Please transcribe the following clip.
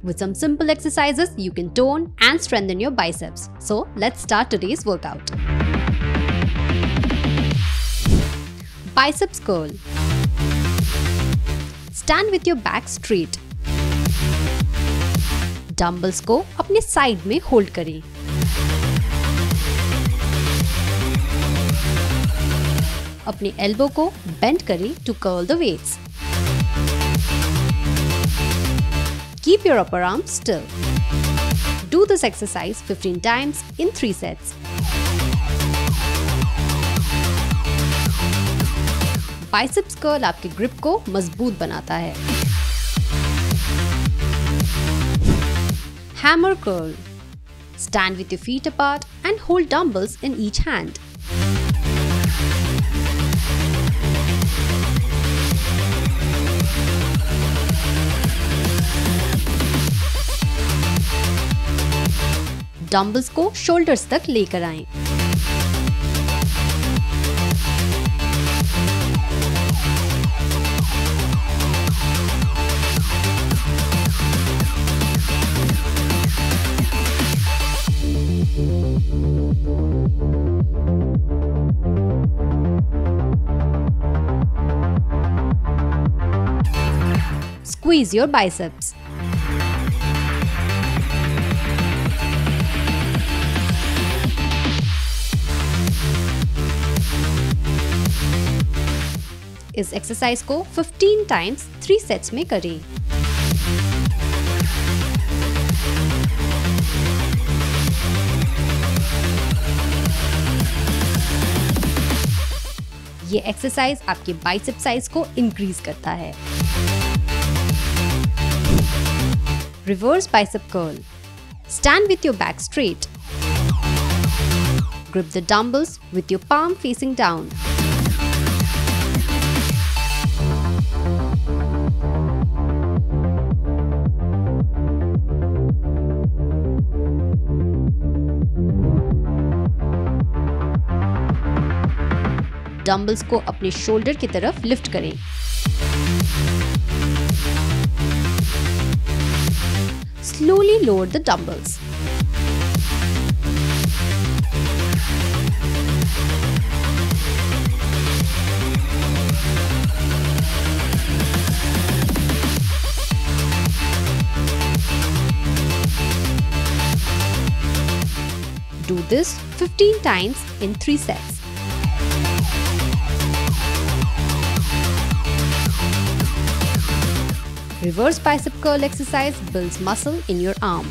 With some simple exercises, you can tone and strengthen your biceps. So let's start today's workout. Biceps curl. Stand with your back straight. Dumbbells को अपने side में hold करें। अपने elbow को bend करें to curl the weights. Keep your upper arm still. Do this exercise 15 times in 3 sets. Biceps curl आपके grip को मजबूत बनाता है। Hammer curl. Stand with your feet apart and hold dumbbells in each hand. Dumbbells को shoulders तक लेकर आएं। Squeeze your biceps. इस एक्सरसाइज को 15 टाइम्स 3 सेट्स में करें। ये एक्सरसाइज आपके बाइसेप साइज को इंक्रीज करता है। Reverse bicep curl. Stand with your back straight. Grip the dumbbells with your palm facing down. Dumbbells को अपने शोल्डर की तरफ लिफ्ट करें। Slowly lower the dumbbells. Do this 15 times in 3 sets. Reverse bicep curl exercise builds muscle in your arm.